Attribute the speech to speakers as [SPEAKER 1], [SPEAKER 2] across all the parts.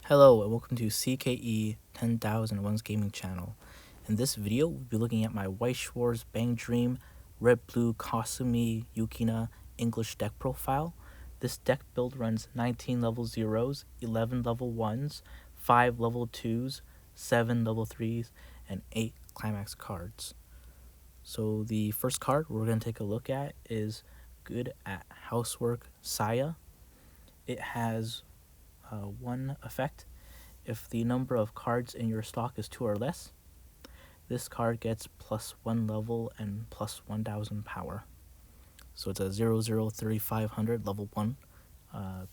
[SPEAKER 1] Hello and welcome to CKE 10001's gaming channel. In this video, we'll be looking at my Weiss Schwarz Bang Dream Red Blue Kasumi Yukina English deck profile. This deck build runs 19 level 0s, 11 level 1s, 5 level 2s, 7 level 3s, and 8 climax cards. So the first card we're going to take a look at is Good at Housework Saya. It has one effect. If the number of cards in your stock is 2 or less, this card gets +1 level and +1000 power. So it's a 003500 level 1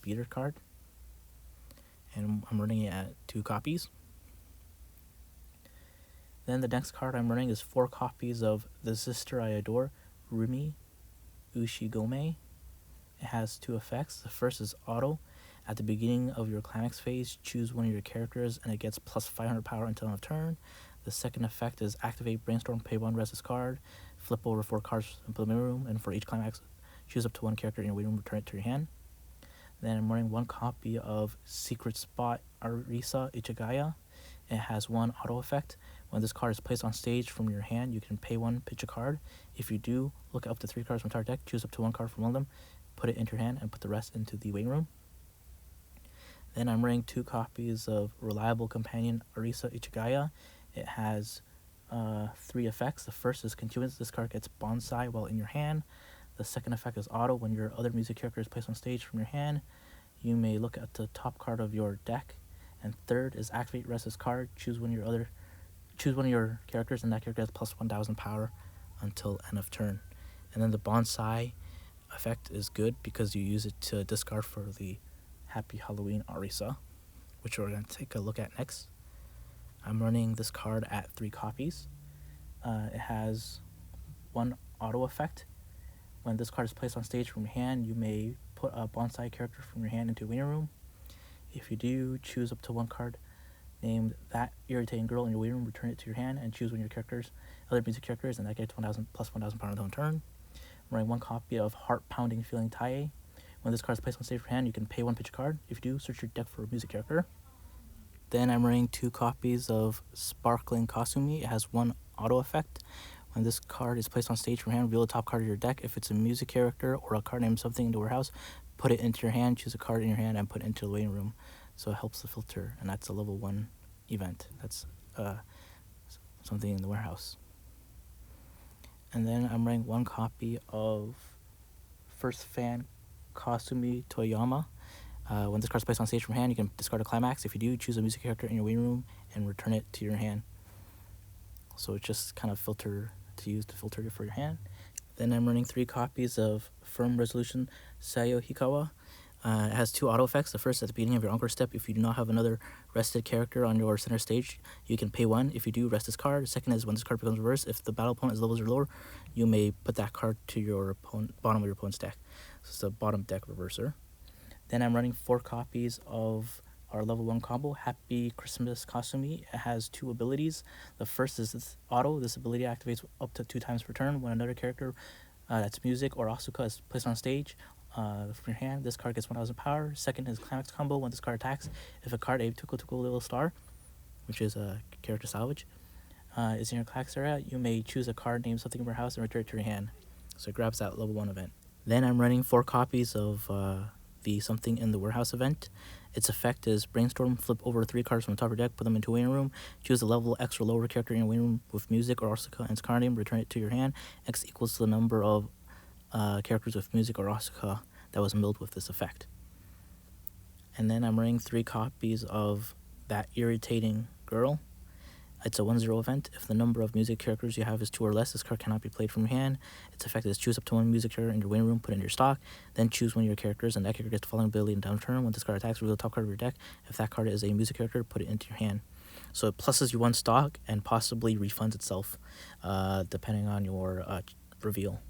[SPEAKER 1] beater card. And I'm running it at 2 copies. Then the next card I'm running is 4 copies of The Sister I Adore, Rumi Ushigome. It has 2 effects. The first is auto. At the beginning of your climax phase, choose one of your characters and it gets +500 power until end of turn. The second effect is activate Brainstorm, pay 1, rest this card, flip over 4 cards and put them in the room, and for each climax, choose up to 1 character in your waiting room, return it to your hand. Then I'm running 1 copy of Secret Spot Arisa Ichigaya. It has 1 auto effect. When this card is placed on stage from your hand, you can pay 1, pitch a card. If you do, look up to 3 cards from the entire deck, choose up to 1 card from one of them, put it into your hand, and put the rest into the waiting room. Then I'm running 2 copies of Reliable Companion Arisa Ichigaya. It has 3 effects. The first is continuance. This card gets bonsai while in your hand. The second effect is auto. When your other music character is placed on stage from your hand, you may look at the top card of your deck. And third is activate rest this card. Choose one of your characters, and that character has +1000 power until end of turn. And then the bonsai effect is good because you use it to discard for the Happy Halloween Arisa, which we're going to take a look at next. I'm running this card at 3 copies. It has 1 auto effect. When this card is placed on stage from your hand, you may put a bonsai character from your hand into a waiting room. If you do, choose up to 1 card named That Irritating Girl in your waiting room, return it to your hand, and choose one of your characters, other music characters, and that gets +1000 power until turn. I'm running 1 copy of Heart Pounding Feeling Taie. When this card is placed on stage for hand, you can pay 1, pitch a card. If you do, search your deck for a music character. Then I'm running 2 copies of Sparkling Kasumi. It has 1 auto effect. When this card is placed on stage for hand, reveal the top card of your deck. If it's a music character or a card named something in the warehouse, put it into your hand, choose a card in your hand, and put it into the waiting room. So it helps the filter, and that's a level 1 event. That's something in the warehouse. And then I'm running 1 copy of First Fan Kasumi Toyama. When this card is placed on stage from hand, you can discard a climax. If you do, choose a music character in your waiting room and return it to your hand. So it's just kind of use to filter it for your hand. Then I'm running 3 copies of Firm Resolution Sayo Hikawa. It has 2 auto effects. The first, at the beginning of your encore step, if you do not have another rested character on your center stage, you can pay 1. If you do, rest this card. The second is when this card becomes reversed, if the battle opponent is levels or lower, you may put that card to your bottom of your opponent's deck. So it's a bottom deck reverser. Then I'm running 4 copies of our level 1 combo, Happy Christmas Kasumi. It has 2 abilities. The first is this auto. This ability activates up to 2 times per turn when another character that's music or Asuka is placed on stage from your hand. This card gets 1000 power. Second is Climax combo. When this card attacks, if a card a Tuko Little Star, which is a character salvage, is in your climax area, you may choose a card named something in your house and return it to your hand. So it grabs that level 1 event. Then I'm running 4 copies of the Something in the Warehouse event. Its effect is Brainstorm, flip over 3 cards from the top of your deck, put them into a waiting room, choose a level X or lower character in your waiting room with music or Asuka and its card name, return it to your hand. X equals the number of characters with music or Asuka that was milled with this effect. And then I'm running 3 copies of That Irritating Girl. It's a 1-0 event. If the number of music characters you have is 2 or less, this card cannot be played from your hand. Its effect is choose up to 1 music character in your waiting room, put it in your stock, then choose one of your characters, and that character gets the following ability in down turn. When this card attacks, reveal the top card of your deck. If that card is a music character, put it into your hand. So it pluses you 1 stock and possibly refunds itself, depending on your reveal.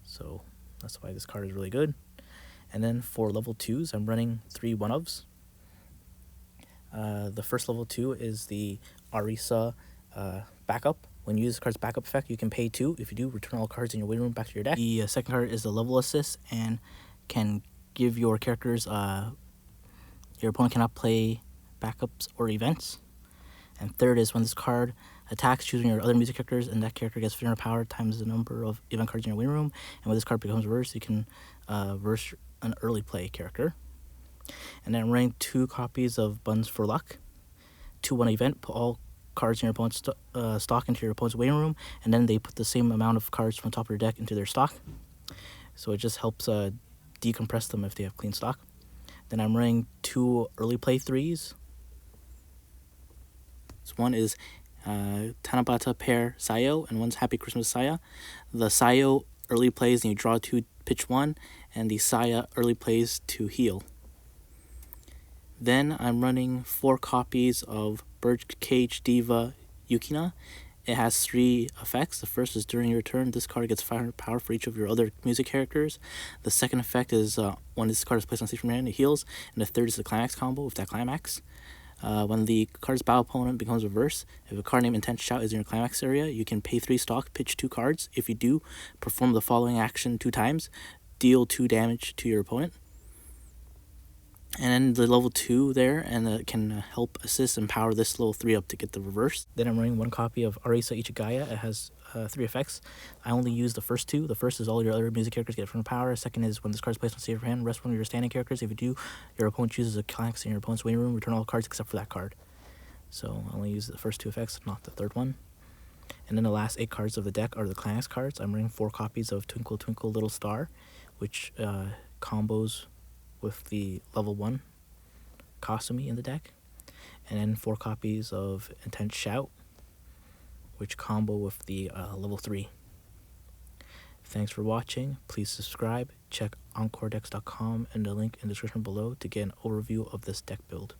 [SPEAKER 1] So that's why this card is really good. And then for level 2s, I'm running 3 one-ofs. The first level 2 is the Arisa backup. When you use this card's backup effect, you can pay 2. If you do, return all cards in your waiting room back to your deck. The second card is the level assist and can give your characters, your opponent cannot play backups, or events. And third is when this card attacks, choosing your other music characters, and that character gets 300 power times the number of event cards in your win room. And when this card becomes reversed, you can verse an early play character. And then I'm running 2 copies of Buns for Luck. 2-1 event, put all cards in your opponent's stock into your opponent's waiting room, and then they put the same amount of cards from the top of your deck into their stock. So it just helps decompress them if they have clean stock. Then I'm running 2 early play 3s. So one is Tanabata Pair Sayo, and one's Happy Christmas Saya. The Sayo early plays and you draw 2, pitch 1, and the Saya early plays to heal. Then I'm running 4 copies of Birdcage Diva Yukina. It has 3 effects. The first is during your turn, this card gets 500 power for each of your other music characters. The second effect is when this card is placed on stage from your hand, it heals. And the third is the climax combo with that climax. When the card's battle opponent becomes reverse, if a card named Intense Shout is in your climax area, you can pay 3 stock, pitch 2 cards. If you do, perform the following action 2 times. Deal 2 damage to your opponent. And then the level 2 there, and it can help assist and power this level 3 up to get the reverse. Then I'm running 1 copy of Arisa Ichigaya. It has 3 effects. I only use the first 2. The first is all your other music characters get from power. Second is when this card is placed on stage of your hand, rest one of your standing characters. If you do, your opponent chooses a climax in your opponent's waiting room, return all cards except for that card. So I only use the first 2 effects, not the third one. And then the last 8 cards of the deck are the climax cards. I'm running 4 copies of Twinkle Twinkle Little Star, which combos with the level 1 Kasumi in the deck, and then 4 copies of Intense Shout, which combo with the level 3. Thanks for watching. Please subscribe, check encoredex.com and the link in the description below to get an overview of this deck build.